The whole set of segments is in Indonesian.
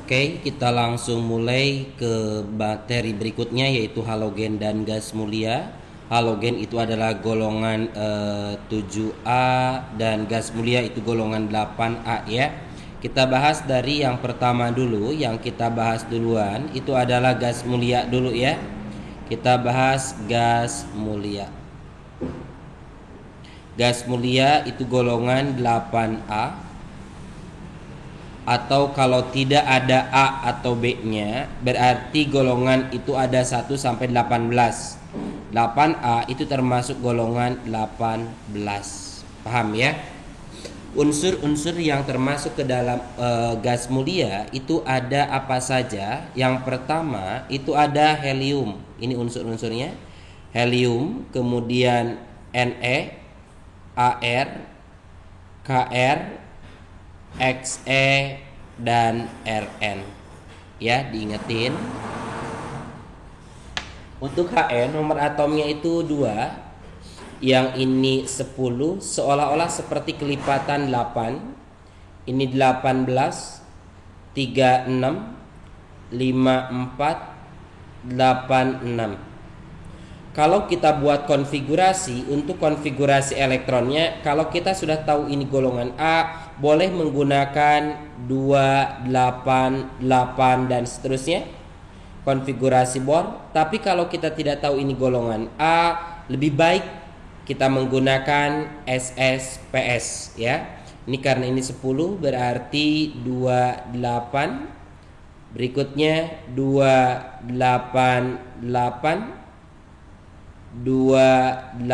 Oke, kita langsung mulai ke materi berikutnya, yaitu halogen dan gas mulia. Halogen itu adalah golongan 7A dan gas mulia itu golongan 8A ya. Kita bahas dari yang pertama dulu. Yang kita bahas duluan itu adalah gas mulia dulu ya. Kita bahas gas mulia. Gas mulia itu golongan 8A. Atau kalau tidak ada A atau B-nya, berarti golongan itu ada 1 sampai 18. 8A itu termasuk golongan 18. Paham ya? Unsur-unsur yang termasuk ke dalam gas mulia itu ada apa saja? Yang pertama itu ada helium. Ini unsur-unsurnya. Helium, kemudian Ne, Ar, Kr, Xe dan Rn. Ya, diingetin. Untuk Hn nomor atomnya itu 2. Yang ini 10, seolah-olah seperti kelipatan 8. Ini 18, 36, 54, 86. Kalau kita buat konfigurasi, untuk konfigurasi elektronnya, kalau kita sudah tahu ini golongan A, boleh menggunakan 2, 8, 8 dan seterusnya konfigurasi Bohr. Tapi kalau kita tidak tahu ini golongan A, lebih baik kita menggunakan SSPS ya. Ini karena ini 10 berarti 28. Berikutnya 288, 28,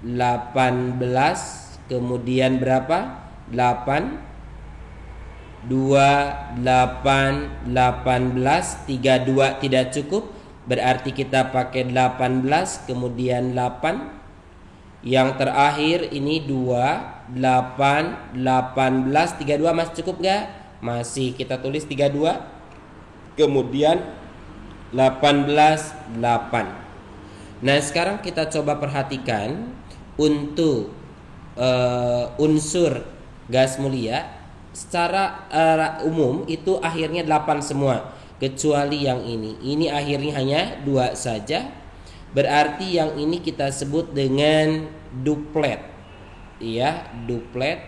18, kemudian berapa? 8, 28, 18, 32 tidak cukup, berarti kita pakai 18, kemudian 8. Yang terakhir ini 2, 8, 18, 32 masih cukup gak? Masih, kita tulis 32, kemudian 18, 8. Nah, sekarang kita coba perhatikan untuk unsur gas mulia secara umum itu akhirnya 8 semua, kecuali yang ini. Ini akhirnya hanya 2 saja. Berarti yang ini kita sebut dengan duplet. Ya, duplet.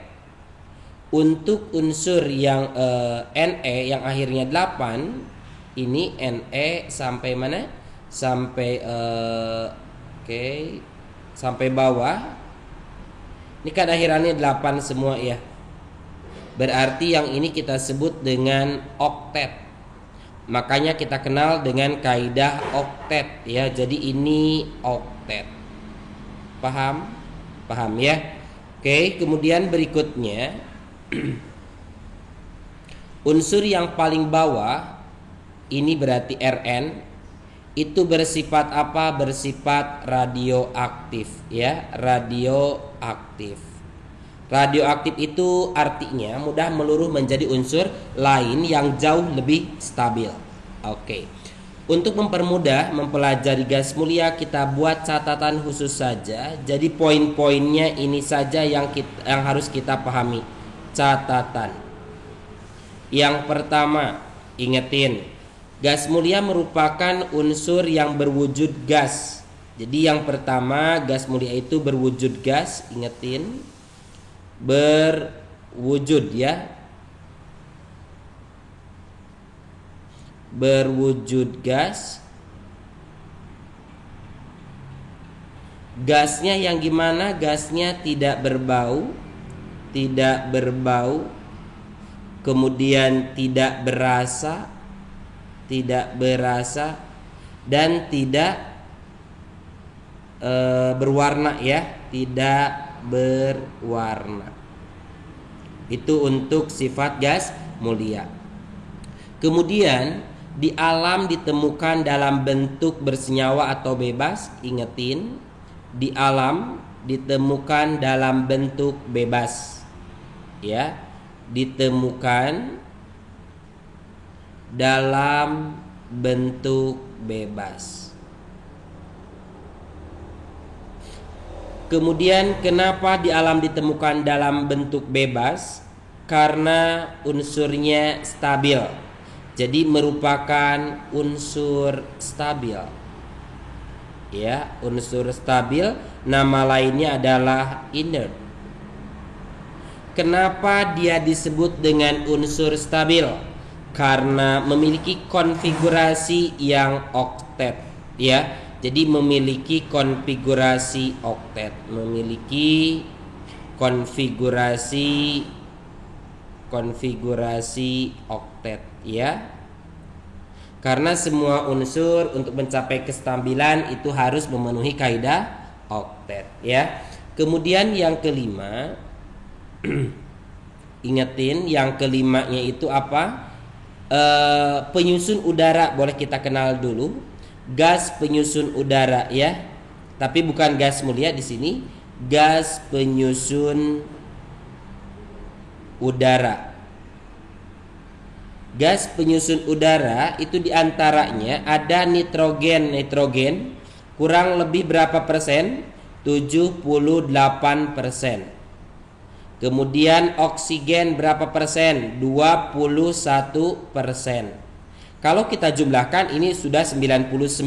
Untuk unsur yang Ne yang akhirnya 8, ini Ne sampai mana? Sampai sampai bawah. Ini kan akhirannya 8 semua ya. Berarti yang ini kita sebut dengan oktet. Makanya kita kenal dengan kaidah oktet ya. Jadi ini oktet. Paham? Paham ya? Oke, kemudian berikutnya unsur yang paling bawah ini berarti Rn. Itu bersifat apa? Bersifat radioaktif ya, radioaktif. Radioaktif itu artinya mudah meluruh menjadi unsur lain yang jauh lebih stabil. Oke. Untuk mempermudah mempelajari gas mulia, kita buat catatan khusus saja. Jadi poin-poinnya ini saja yang harus kita pahami. Catatan. Yang pertama, ingetin. Gas mulia merupakan unsur yang berwujud gas. Jadi yang pertama, gas mulia itu berwujud gas. Ingetin, berwujud ya, berwujud gas. Gasnya yang gimana? Gasnya tidak berbau, tidak berbau, kemudian tidak berasa, tidak berasa, dan tidak berwarna ya, tidak berwarna. Itu untuk sifat gas mulia. Kemudian di alam ditemukan dalam bentuk bersenyawa atau bebas. Ingetin, di alam ditemukan dalam bentuk bebas ya, ditemukan dalam bentuk bebas. Kemudian kenapa di alam ditemukan dalam bentuk bebas? Karena unsurnya stabil. Jadi merupakan unsur stabil. Ya, unsur stabil, nama lainnya adalah inert. Kenapa dia disebut dengan unsur stabil? Karena memiliki konfigurasi yang oktet, ya. Jadi memiliki konfigurasi oktet, memiliki konfigurasi oktet, ya. Karena semua unsur untuk mencapai kestabilan itu harus memenuhi kaidah oktet, ya. Kemudian yang kelima, ingetin yang kelimanya itu apa? Penyusun udara boleh kita kenal dulu. Gas penyusun udara, ya. Tapi bukan gas mulia di sini. Gas penyusun udara. Gas penyusun udara itu diantaranya ada nitrogen. Kurang lebih berapa persen? 78%. Kemudian oksigen berapa persen? 21%. Kalau kita jumlahkan ini sudah 99.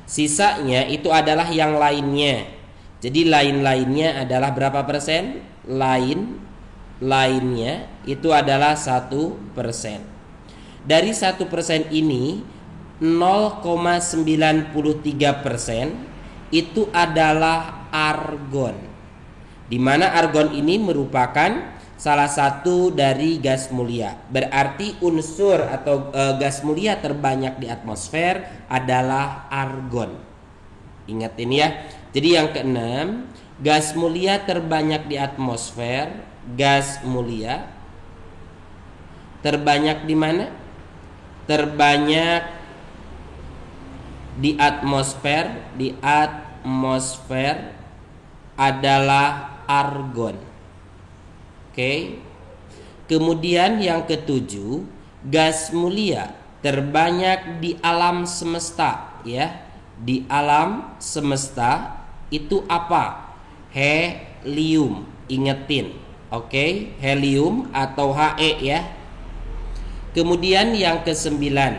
Sisanya itu adalah yang lainnya. Jadi lainnya adalah berapa persen? Lainnya itu adalah 1%. Dari 1% ini 0,93% itu adalah argon. Di mana argon ini merupakan salah satu dari gas mulia. Berarti unsur atau gas mulia terbanyak di atmosfer adalah argon. Ingat ini ya. Jadi yang keenam, gas mulia terbanyak di atmosfer. Gas mulia terbanyak di mana? Terbanyak di atmosfer. Di atmosfer adalah argon. Oke. Kemudian yang ketujuh, gas mulia terbanyak di alam semesta, ya. Di alam semesta itu apa? Helium. Ingetin. Oke, helium atau He, ya. Kemudian yang kesembilan,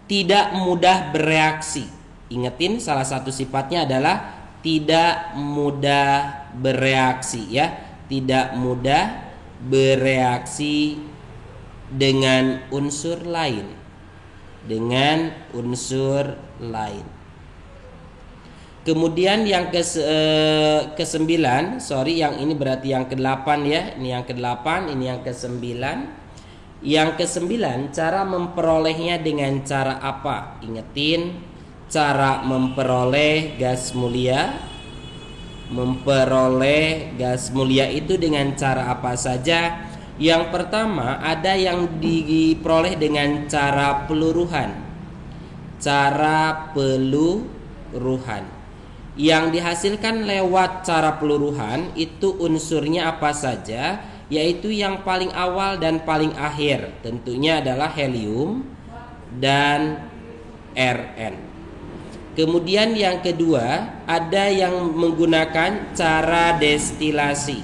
tidak mudah bereaksi. Ingetin, salah satu sifatnya adalah tidak mudah bereaksi, ya. Tidak mudah bereaksi dengan unsur lain. Dengan unsur lain. Kemudian yang ke-9, yang ini berarti yang ke-8 ya. Ini yang ke-8, ini yang ke-9. Yang ke-9, cara memperolehnya dengan cara apa? Ingetin, cara memperoleh gas mulia. Memperoleh gas mulia itu dengan cara apa saja? Yang pertama, ada yang diperoleh dengan cara peluruhan. Cara peluruhan. Yang dihasilkan lewat cara peluruhan itu unsurnya apa saja? Yaitu yang paling awal dan paling akhir. Tentunya adalah helium dan Rn. Kemudian yang kedua, ada yang menggunakan cara destilasi.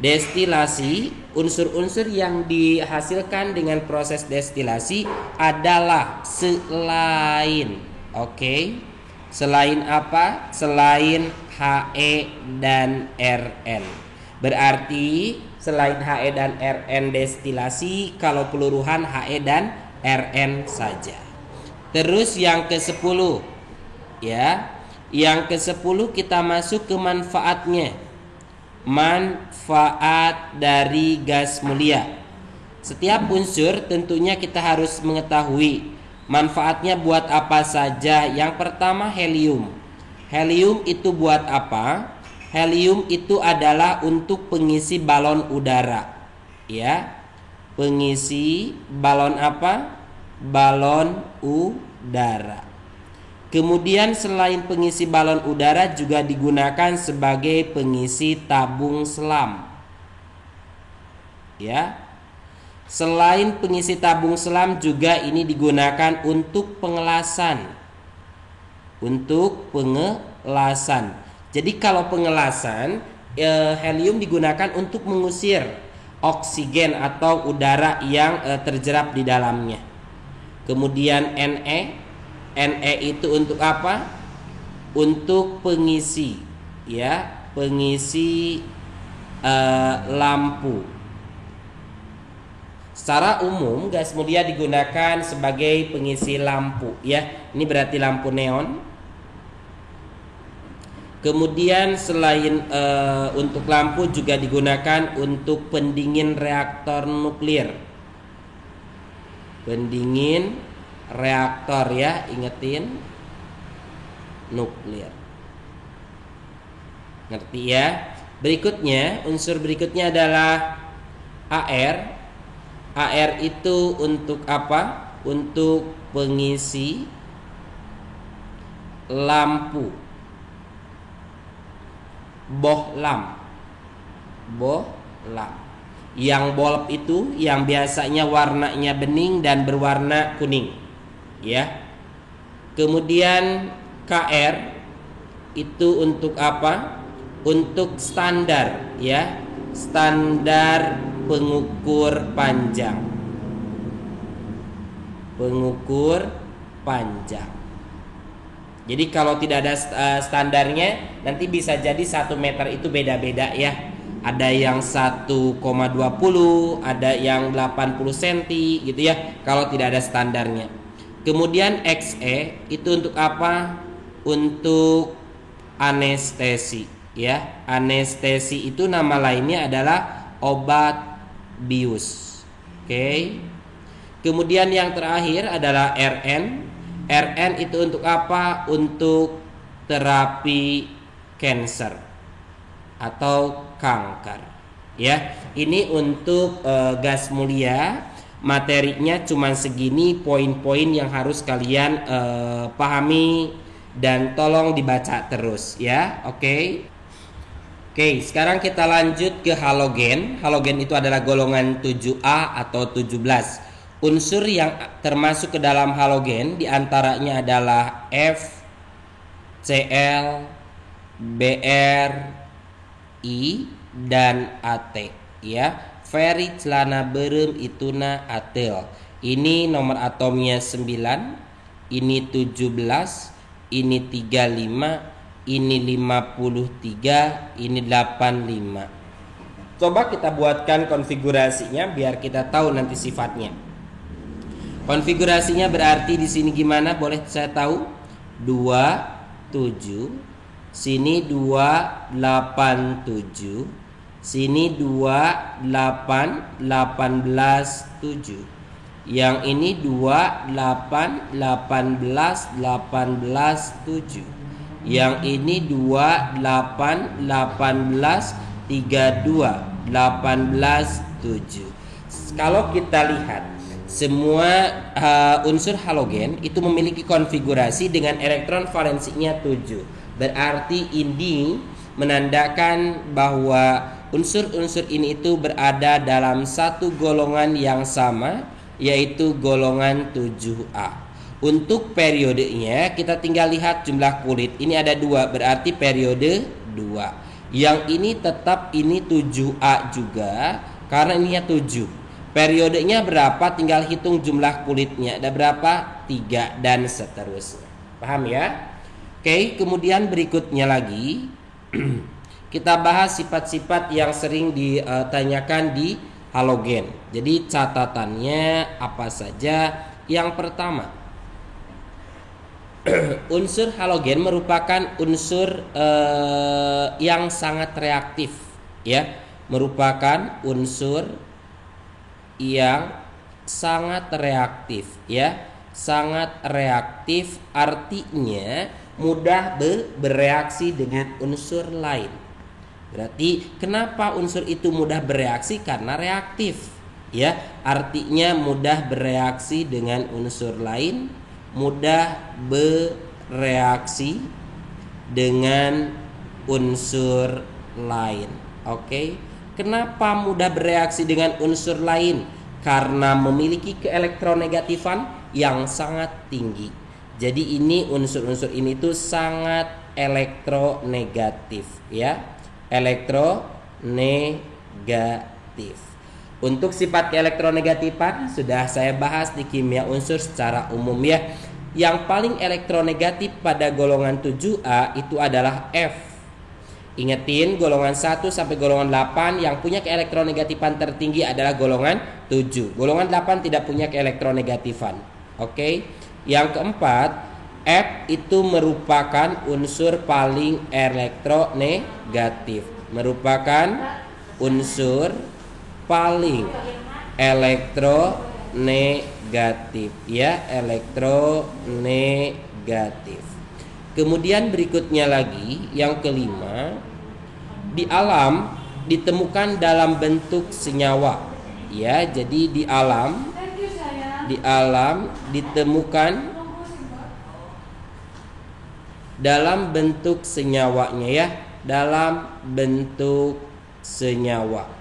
Destilasi, unsur-unsur yang dihasilkan dengan proses destilasi adalah selain, selain apa? Selain He dan Rn. Berarti selain He dan Rn destilasi, kalau peluruhan He dan Rn saja. Terus yang ke-10, ya. Yang ke-10 kita masuk ke manfaatnya. Manfaat dari gas mulia. Setiap unsur tentunya kita harus mengetahui manfaatnya buat apa saja. Yang pertama helium. Helium itu buat apa? Helium itu adalah untuk pengisi balon udara. Ya. Pengisi balon apa? Balon udara. Kemudian selain pengisi balon udara juga digunakan sebagai pengisi tabung selam. Ya. Selain pengisi tabung selam juga ini digunakan untuk pengelasan. Untuk pengelasan. Jadi kalau pengelasan helium digunakan untuk mengusir oksigen atau udara yang terjerap di dalamnya. Kemudian Ne itu untuk apa? Untuk pengisi, ya, pengisi lampu. Secara umum gas mulia digunakan sebagai pengisi lampu, ya. Ini berarti lampu neon. Kemudian selain untuk lampu juga digunakan untuk pendingin reaktor nuklir. Pendingin reaktor, ya, ingetin, nuklir. Ngerti ya? Berikutnya, unsur berikutnya adalah Ar. Ar itu untuk apa? Untuk pengisi lampu. Bohlam. Yang bulb itu yang biasanya warnanya bening dan berwarna kuning, ya. Kemudian Kr itu untuk apa? Untuk standar, ya. Standar pengukur panjang. Pengukur panjang. Jadi kalau tidak ada standarnya, nanti bisa jadi 1 meter itu beda-beda, ya. Ada yang 1,20, ada yang 80 cm gitu, ya, kalau tidak ada standarnya. Kemudian Xe itu untuk apa? Untuk anestesi, ya. Anestesi itu nama lainnya adalah obat bius. Oke. Kemudian yang terakhir adalah Rn. Rn itu untuk apa? Untuk terapi cancer atau kanker, ya. Ini untuk gas mulia. Materinya cuma segini, poin-poin yang harus kalian pahami dan tolong dibaca terus, ya. Oke. Oke, sekarang kita lanjut ke halogen. Halogen itu adalah golongan 7A atau 17. Unsur yang termasuk ke dalam halogen diantaranya adalah F, Cl, Br, I, dan At, ya. Feri celana berem ituna atel. Ini nomor atomnya 9, ini 17, ini 35, ini 53, ini 85. Coba kita buatkan konfigurasinya biar kita tahu nanti sifatnya. Konfigurasinya berarti di sini gimana? Boleh saya tahu? 27, sini 287, sini 28, 18, 7. Yang ini 28, 18, 18, 7. Yang ini 28, 18, 32, 18, 7. Kalau kita lihat, semua unsur halogen itu memiliki konfigurasi dengan elektron valensinya 7. Berarti ini menandakan bahwa unsur-unsur ini itu berada dalam satu golongan yang sama, yaitu golongan 7A. Untuk periodenya kita tinggal lihat jumlah kulit. Ini ada 2, berarti periode 2. Yang ini tetap ini 7A juga karena ininya 7. Periodenya berapa? Tinggal hitung jumlah kulitnya. Ada berapa? 3 dan seterusnya. Paham ya? Oke, kemudian berikutnya lagi kita bahas sifat-sifat yang sering ditanyakan di halogen. Jadi catatannya apa saja? Yang pertama, unsur halogen merupakan unsur yang sangat reaktif, ya. Merupakan unsur yang sangat reaktif, ya. Sangat reaktif artinya mudah bereaksi dengan unsur lain. Berarti kenapa unsur itu mudah bereaksi? Karena reaktif, ya. Artinya mudah bereaksi dengan unsur lain, mudah bereaksi dengan unsur lain. Oke. Kenapa mudah bereaksi dengan unsur lain? Karena memiliki keelektronegatifan yang sangat tinggi. Jadi ini unsur-unsur ini tuh sangat elektronegatif, ya. elektronegatif. Untuk sifat keelektronegatifan sudah saya bahas di kimia unsur secara umum ya. Yang paling elektronegatif pada golongan 7A itu adalah F. Ingetin, golongan 1 sampai golongan 8 yang punya keelektronegatifan tertinggi adalah golongan 7. Golongan 8 tidak punya keelektronegatifan. Oke. Yang keempat, F itu merupakan unsur paling elektronegatif. Merupakan unsur paling elektronegatif ya, elektronegatif. Kemudian berikutnya lagi yang kelima, di alam ditemukan dalam bentuk senyawa ya. Jadi di alam ditemukan dalam bentuk senyawanya ya, dalam bentuk senyawa.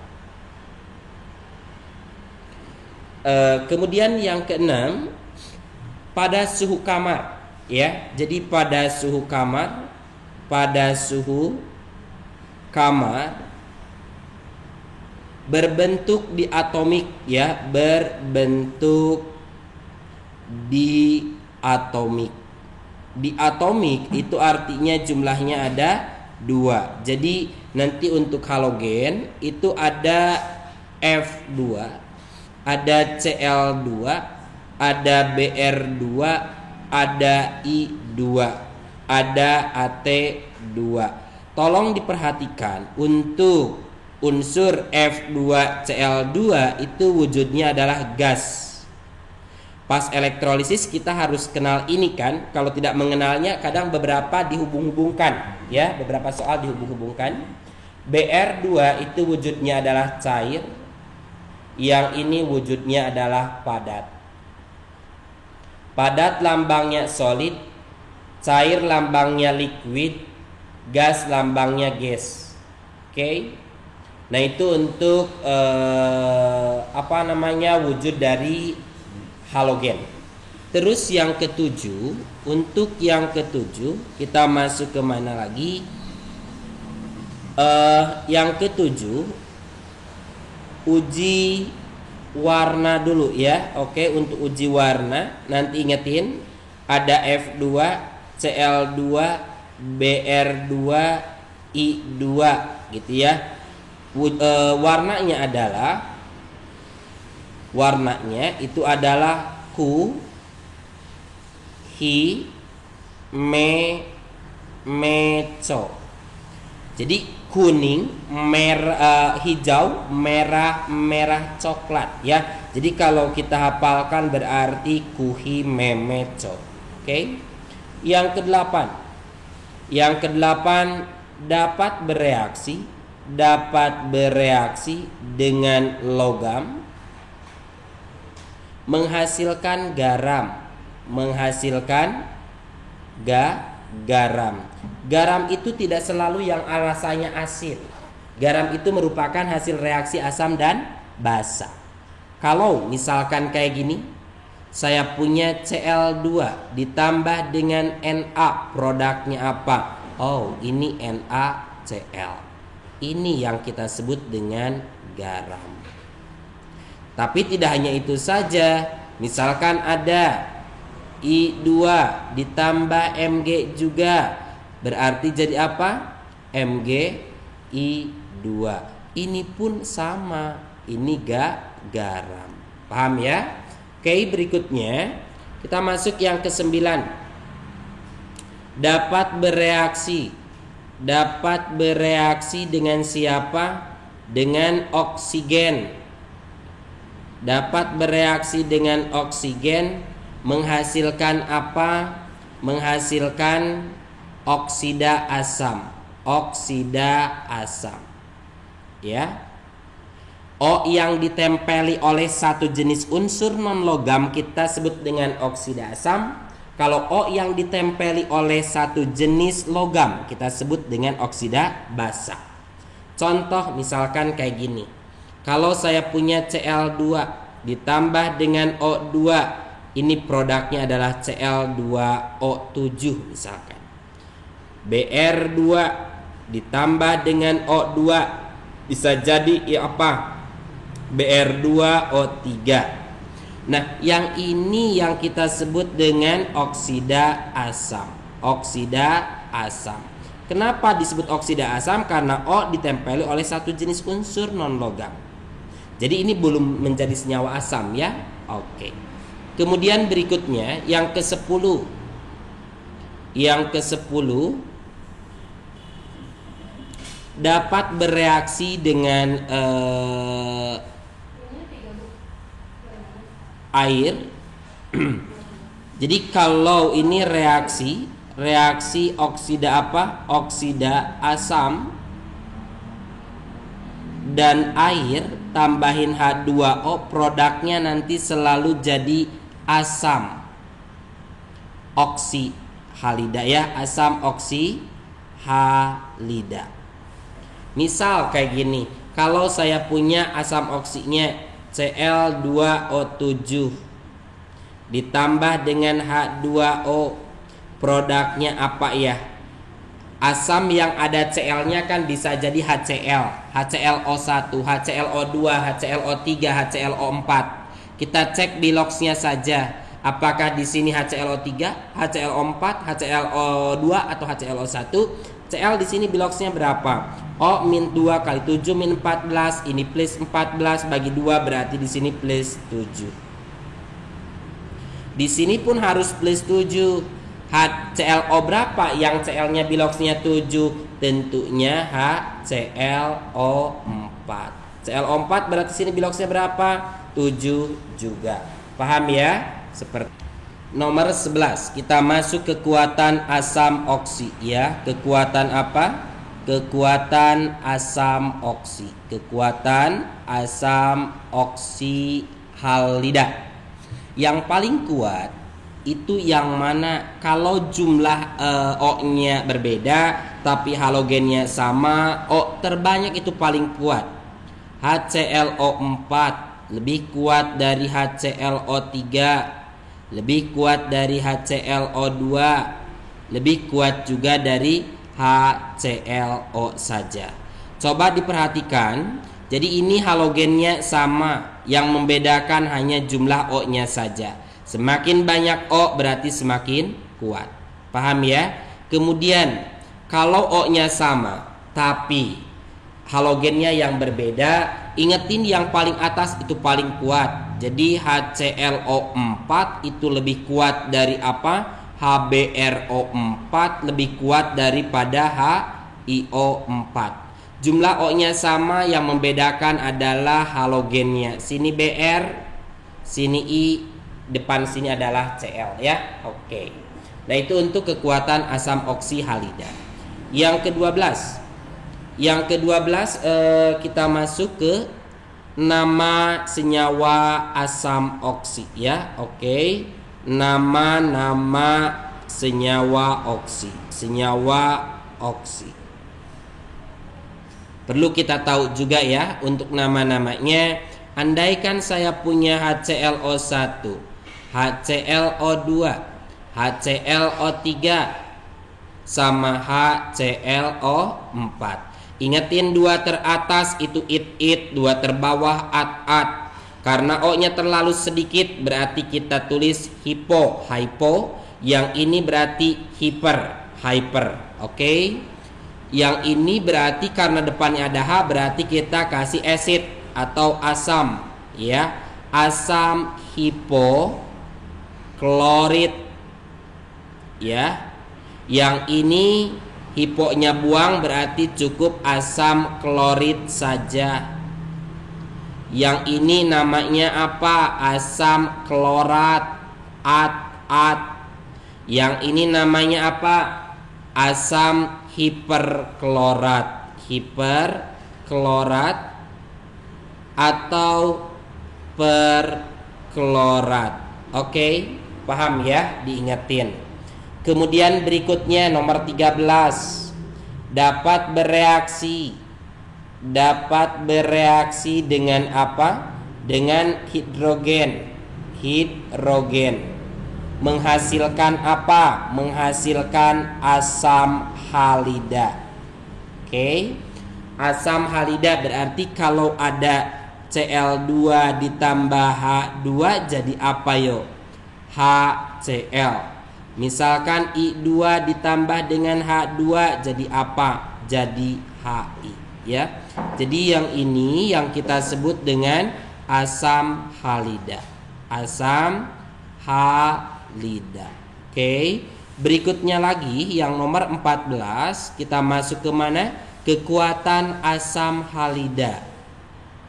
Kemudian yang keenam, pada suhu kamar ya. Jadi pada suhu kamar berbentuk diatomik ya, berbentuk diatomik. Diatomik itu artinya jumlahnya ada 2. Jadi nanti untuk halogen itu ada F2, ada Cl2, ada Br2, ada I2, ada At2. Tolong diperhatikan, untuk unsur F2Cl2 itu wujudnya adalah gas. Pas elektrolisis kita harus kenal ini kan. Kalau tidak mengenalnya kadang beberapa dihubung-hubungkan ya, beberapa soal dihubung-hubungkan. Br2 itu wujudnya adalah cair, yang ini wujudnya adalah padat. Padat lambangnya solid, cair lambangnya liquid, gas lambangnya gas. Oke. Nah itu untuk wujud dari halogen. Terus yang ketujuh, untuk yang ketujuh kita masuk ke mana lagi? Yang ketujuh, uji warna dulu ya. Oke, untuk uji warna nanti ingetin ada F2, Cl2, Br2, I2 gitu ya. Warnanya itu adalah Ku, Hi, Me, Meco. Jadi kuning, merah, hijau, merah, merah, coklat ya. Jadi kalau kita hafalkan berarti kuhi memeco. Oke. Yang kedelapan dapat bereaksi dengan logam, menghasilkan garam. Garam itu tidak selalu yang rasanya asin. Garam itu merupakan hasil reaksi asam dan basa. Kalau misalkan kayak gini, saya punya Cl2 ditambah dengan Na, produknya apa? Oh, ini NaCl. Ini yang kita sebut dengan garam. Tapi tidak hanya itu saja. Misalkan ada I2 ditambah Mg juga, berarti jadi apa? MgI2. Ini pun sama, ini garam. Paham ya? Oke, berikutnya kita masuk yang ke-9. Dapat bereaksi dengan siapa? Dengan oksigen. Dapat bereaksi dengan oksigen, menghasilkan apa? Menghasilkan oksida asam. Ya. O yang ditempeli oleh satu jenis unsur non logam kita sebut dengan oksida asam. Kalau O yang ditempeli oleh satu jenis logam kita sebut dengan oksida basa. Contoh misalkan kayak gini. Kalau saya punya Cl2 ditambah dengan O2, ini produknya adalah Cl2O7 misalkan. Br2 ditambah dengan O2 bisa jadi apa? Br2O3. Nah, yang ini yang kita sebut dengan oksida asam. Oksida asam. Kenapa disebut oksida asam? Karena O ditempeli oleh satu jenis unsur non-logam. Jadi ini belum menjadi senyawa asam ya. Oke. Kemudian berikutnya yang ke-10. Yang ke-10 dapat bereaksi dengan air. Jadi kalau ini reaksi oksida apa? Oksida asam dan air tambahin H2O, produknya nanti selalu jadi asam oksihalida ya, asam oksihalida. Misal kayak gini, kalau saya punya asam oksinya Cl2O7 ditambah dengan H2O, produknya apa ya? Asam yang ada Cl-nya kan bisa jadi HCl, HClO1, HClO2, HClO3, HClO4. Kita cek di logsnya saja, apakah di sini HClO3, HClO4, HClO2 atau HClO1. Cl di sini biloxnya berapa? O min 2 kali 7 min 14, ini plus 14 bagi 2 berarti di sini plus 7. Di sini pun harus plus 7. HClO berapa yang Cl-nya biloxnya 7? Tentunya HClO4. Cl4 berarti sini biloxnya berapa? 7 juga. Paham ya? Seperti nomor 11, kita masuk kekuatan asam oksi ya. Kekuatan apa? Kekuatan asam oksi. Kekuatan asam oksi halida. Yang paling kuat itu yang mana? Kalau jumlah O-nya berbeda tapi halogennya sama, O terbanyak itu paling kuat. HClO4 lebih kuat dari HClO3, lebih kuat dari HClO2, lebih kuat juga dari HClO saja. Coba diperhatikan. Jadi ini halogennya sama, yang membedakan hanya jumlah O-nya saja. Semakin banyak O berarti semakin kuat. Paham ya? Kemudian kalau O-nya sama tapi halogennya yang berbeda, ingetin yang paling atas itu paling kuat. Jadi HClO4 itu lebih kuat dari apa? HBrO4 lebih kuat daripada HiO4. Jumlah O-nya sama, yang membedakan adalah halogennya. Sini Br, sini I, depan sini adalah Cl ya. Oke. Nah, itu untuk kekuatan asam oksihalida. Yang ke-12. Yang ke-12 kita masuk ke nama senyawa asam oksi ya. Oke. Nama-nama senyawa oksi. Senyawa oksi. Perlu kita tahu juga ya untuk nama-namanya. Andaikan saya punya HClO1, HClO2, HClO3 sama HClO4. Ingetin dua teratas itu it, dua terbawah at. Karena O-nya terlalu sedikit berarti kita tulis hypo. Yang ini berarti hyper. Oke. Yang ini berarti karena depannya ada H berarti kita kasih acid atau asam ya. Asam hipoklorid ya. Yang ini hiponya buang berarti cukup asam klorid saja. Yang ini namanya apa? Asam klorat at. Yang ini namanya apa? Asam hiperklorat atau perklorat. Oke, paham ya? Diingetin. Kemudian berikutnya nomor 13, dapat bereaksi dengan apa? Dengan hidrogen. Menghasilkan apa? Menghasilkan asam halida. Oke. Asam halida berarti kalau ada Cl2 ditambah H2 jadi apa yo? HCl. Misalkan I2 ditambah dengan H2 jadi apa? Jadi HI, ya. Jadi yang ini yang kita sebut dengan asam halida. Asam halida. Oke. Berikutnya lagi yang nomor 14, kita masuk ke mana? Kekuatan asam halida.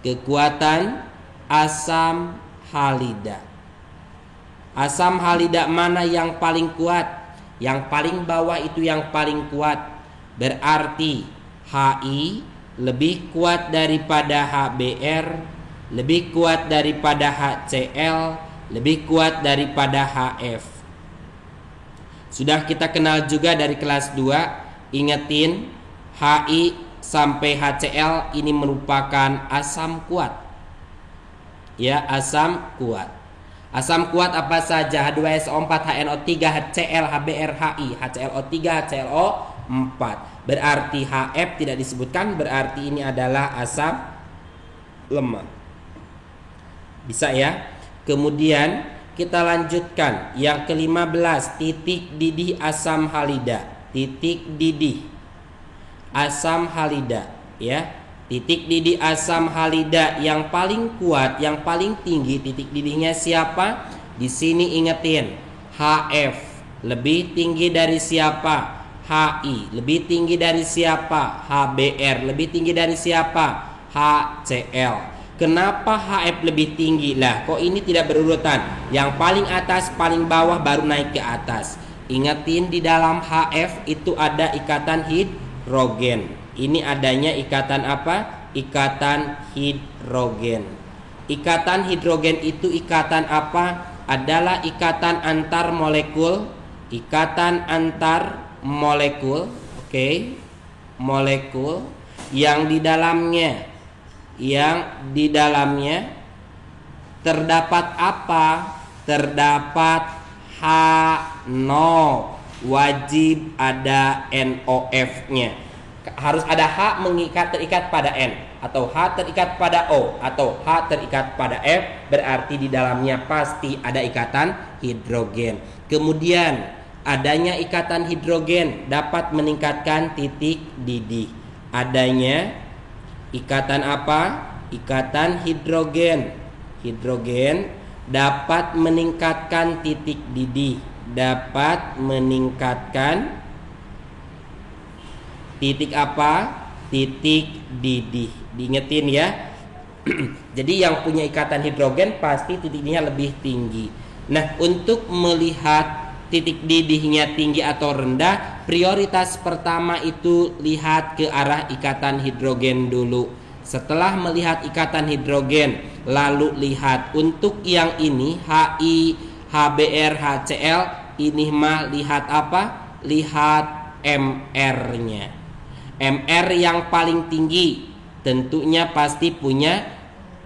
Kekuatan asam halida. Asam halida mana yang paling kuat? Yang paling bawah itu yang paling kuat. Berarti HI lebih kuat daripada HBr, lebih kuat daripada HCl, lebih kuat daripada HF. Sudah kita kenal juga dari kelas 2. Ingetin, HI sampai HCl ini merupakan asam kuat. Ya, asam kuat. Asam kuat apa saja? H2SO4, HNO3, HCl, HBr, HI, HClO3, HClO4. Berarti HF tidak disebutkan, berarti ini adalah asam lemah. Bisa ya? Kemudian kita lanjutkan yang ke-15, titik didih asam halida. Titik didih asam halida, ya. Titik didih asam halida yang paling kuat, yang paling tinggi titik didihnya siapa? Di sini ingetin, HF lebih tinggi dari siapa? HI lebih tinggi dari siapa? HBr lebih tinggi dari siapa? HCl. Kenapa HF lebih tinggi? Lah, kok ini tidak berurutan? Yang paling atas, paling bawah, baru naik ke atas. Ingatin di dalam HF itu ada ikatan hidrogen. Ini adanya ikatan apa? Ikatan hidrogen. Ikatan hidrogen itu ikatan apa? Adalah ikatan antar molekul. Ikatan antar molekul, oke? Molekul yang di dalamnya terdapat apa? Terdapat H0. Wajib ada NOF-nya. Harus ada H terikat pada N, atau H terikat pada O, atau H terikat pada F. Berarti di dalamnya pasti ada ikatan hidrogen. Kemudian adanya ikatan hidrogen dapat meningkatkan titik didih. Adanya ikatan apa? Ikatan hidrogen. Hidrogen dapat meningkatkan titik didih. Dapat meningkatkan titik apa? Titik didih. Diingetin ya. Jadi yang punya ikatan hidrogen pasti titik didihnya lebih tinggi. Nah, untuk melihat titik didihnya tinggi atau rendah, prioritas pertama itu lihat ke arah ikatan hidrogen dulu. Setelah melihat ikatan hidrogen, lalu lihat untuk yang ini HI, HBr, HCl, ini mah lihat apa? Lihat MR-nya. MR yang paling tinggi tentunya pasti punya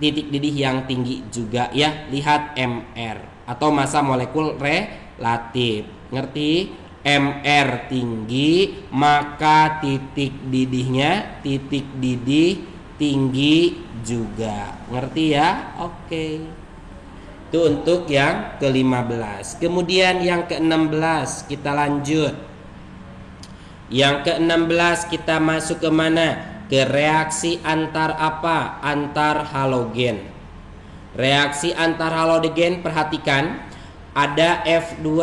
titik didih yang tinggi juga ya. Lihat MR atau massa molekul relatif. Ngerti? MR tinggi, maka titik didih tinggi juga. Ngerti ya? Oke. Itu untuk yang ke-15. Kemudian yang ke-16 kita lanjut. Yang ke-16 kita masuk ke mana? Ke reaksi antar apa? Antar halogen. Reaksi antar halogen, perhatikan, ada F2,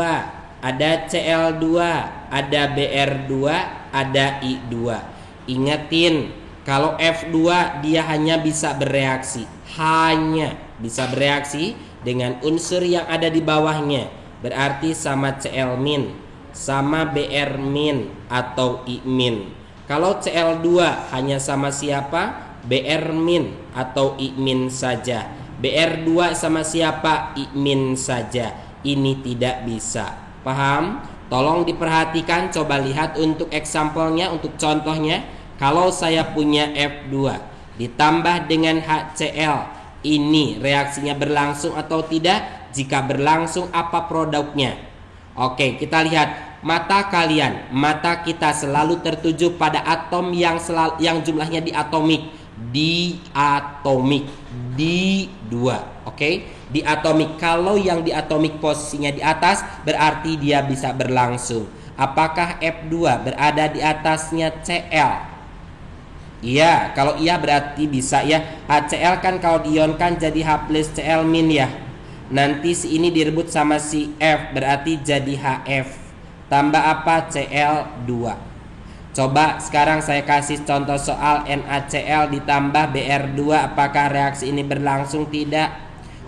ada Cl2, ada Br2, ada I2. Ingatin, kalau F2 dia hanya bisa bereaksi dengan unsur yang ada di bawahnya. Berarti sama Cl-, sama Br- atau I-. Kalau Cl2 hanya sama siapa? Br- atau I- saja. Br2 sama siapa? I- saja. Ini tidak bisa. Paham? Tolong diperhatikan, coba lihat untuk example-nya, untuk contohnya. Kalau saya punya F2 ditambah dengan HCl, ini reaksinya berlangsung atau tidak? Jika berlangsung, apa produknya? Oke, kita lihat. mata kita selalu tertuju pada atom yang jumlahnya diatomik, di dua, oke? Diatomik. Kalau yang diatomik posisinya di atas, berarti dia bisa berlangsung. Apakah F2 berada di atasnya Cl? Iya, kalau iya berarti bisa ya. HCl kan kalau diionkan jadi H plus Cl min ya. Nanti si ini direbut sama si F, berarti jadi HF. Tambah apa? Cl2. Coba sekarang saya kasih contoh soal NaCl ditambah Br2. Apakah reaksi ini berlangsung? Tidak.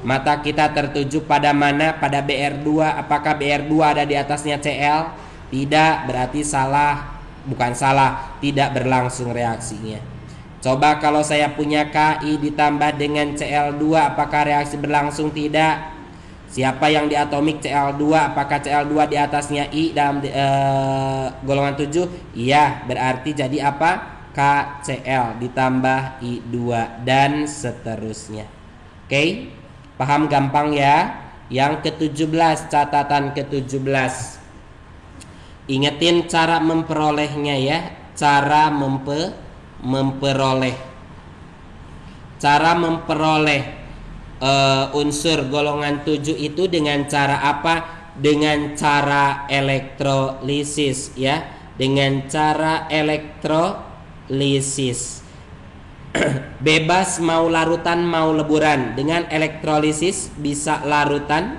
Mata kita tertuju pada mana? Pada Br2. Apakah Br2 ada di atasnya Cl? Tidak, berarti salah. Bukan salah, tidak berlangsung reaksinya. Coba kalau saya punya Ki ditambah dengan Cl2, apakah reaksi berlangsung? Tidak. Siapa yang diatomik? Cl2. Apakah Cl2 di atasnya I dalam golongan 7? Iya, berarti jadi apa? KCl ditambah I2 dan seterusnya. Oke? Paham gampang ya? Yang ke-17, catatan ke-17. Ingetin cara memperolehnya ya. Cara memperoleh. Cara memperoleh unsur golongan 7 itu dengan cara apa? Dengan cara elektrolisis ya. Dengan cara elektrolisis. Bebas mau larutan mau leburan. Dengan elektrolisis bisa larutan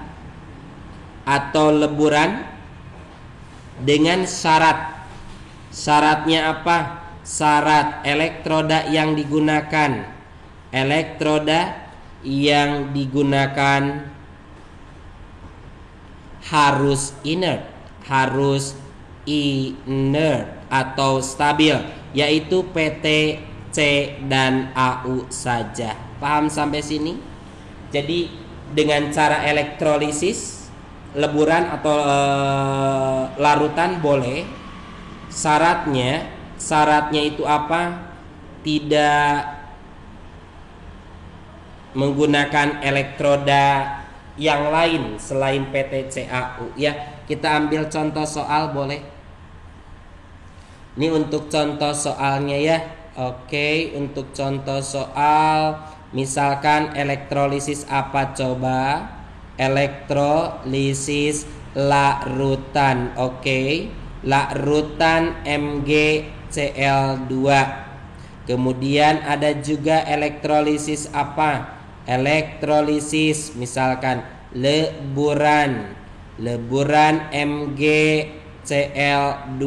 atau leburan dengan syarat. Syaratnya apa? Syarat elektroda yang digunakan. Elektroda yang digunakan harus inert atau stabil, yaitu PT, C, dan AU saja. Paham sampai sini? Jadi dengan cara elektrolisis, leburan atau larutan boleh. Syaratnya itu apa? Tidak menggunakan elektroda yang lain selain PTCAU ya. Kita ambil contoh soal boleh. Ini untuk contoh soalnya ya. Oke, untuk contoh soal misalkan elektrolisis apa coba? Elektrolisis larutan. Oke. Larutan MgCl2. Kemudian ada juga elektrolisis apa? Elektrolisis misalkan leburan MgCl2.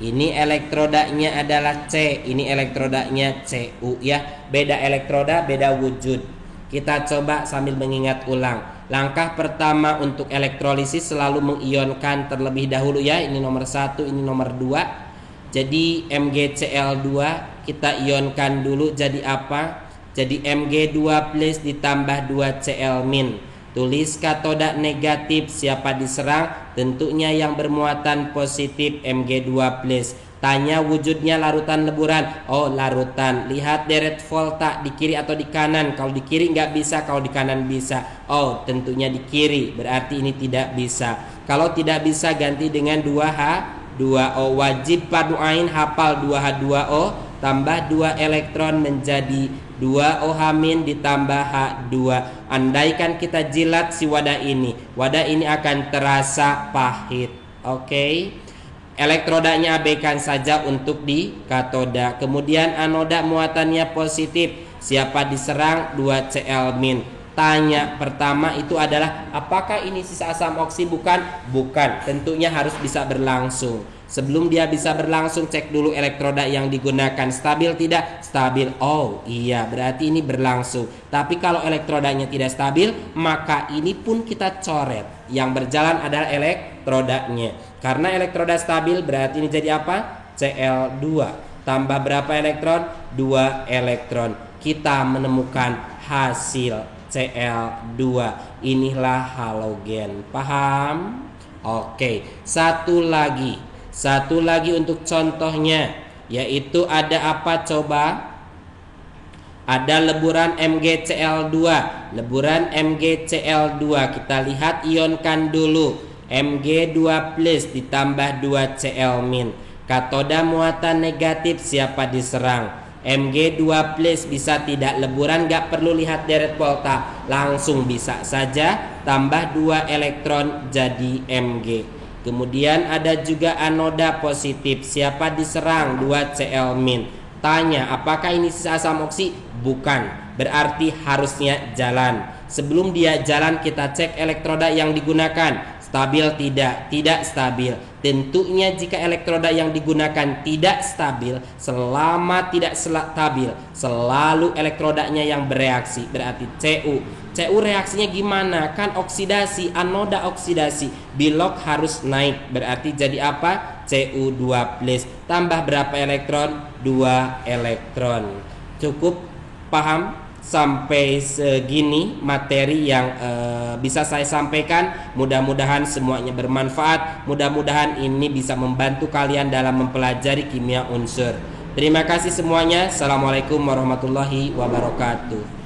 Ini elektrodanya adalah C, ini elektrodanya Cu ya. Beda elektroda, beda wujud. Kita coba sambil mengingat ulang. Langkah pertama untuk elektrolisis selalu mengionkan terlebih dahulu ya. Ini nomor 1, ini nomor 2. Jadi MgCl2 kita ionkan dulu jadi apa? Jadi Mg2 plus ditambah 2Cl min. Tulis katoda negatif, siapa diserang? Tentunya yang bermuatan positif Mg2 plus. Tanya wujudnya larutan leburan. Oh larutan. Lihat deret volta di kiri atau di kanan. Kalau di kiri nggak bisa, kalau di kanan bisa. Oh tentunya di kiri. Berarti ini tidak bisa. Kalau tidak bisa ganti dengan 2H 2O. Wajib padu ain hafal 2H2O tambah 2 elektron menjadi 2OH- ditambah H2. Andaikan kita jilat si wadah ini akan terasa pahit. Oke. Elektrodanya abaikan saja untuk di katoda. Kemudian anoda muatannya positif. Siapa diserang? 2Cl min. Tanya pertama itu adalah apakah ini sisa asam oksi? Bukan. Tentunya harus bisa berlangsung. Sebelum dia bisa berlangsung, cek dulu elektroda yang digunakan stabil tidak? Stabil. Oh iya, berarti ini berlangsung. Tapi kalau elektrodanya tidak stabil, maka ini pun kita coret. Yang berjalan adalah elektrodanya. Karena elektroda stabil berarti ini jadi apa? Cl2. Tambah berapa elektron? 2 elektron. Kita menemukan hasil Cl2. Inilah halogen. Paham? Oke, satu lagi untuk contohnya, yaitu ada apa coba? Ada leburan MgCl2. Leburan MgCl2 kita lihat ionkan dulu. Mg2 plus ditambah 2Cl min. Katoda muatan negatif siapa diserang? Mg2 plus bisa tidak leburan, gak perlu lihat deret volta, langsung bisa saja tambah 2 elektron jadi Mg. Kemudian ada juga anoda positif, siapa diserang? 2Cl min. Tanya, apakah ini sisa asam oksi? Bukan, berarti harusnya jalan. Sebelum dia jalan kita cek elektroda yang digunakan. Stabil tidak? Tidak stabil. Tentunya jika elektroda yang digunakan tidak stabil, selama tidak stabil, selalu elektrodanya yang bereaksi. Berarti Cu. Cu reaksinya gimana? Kan oksidasi, anoda oksidasi. Bilok harus naik. Berarti jadi apa? Cu2 plus. Tambah berapa elektron? 2 elektron. Cukup paham? Sampai segini materi yang bisa saya sampaikan. Mudah-mudahan semuanya bermanfaat. Mudah-mudahan ini bisa membantu kalian dalam mempelajari kimia unsur. Terima kasih semuanya. Assalamualaikum warahmatullahi wabarakatuh.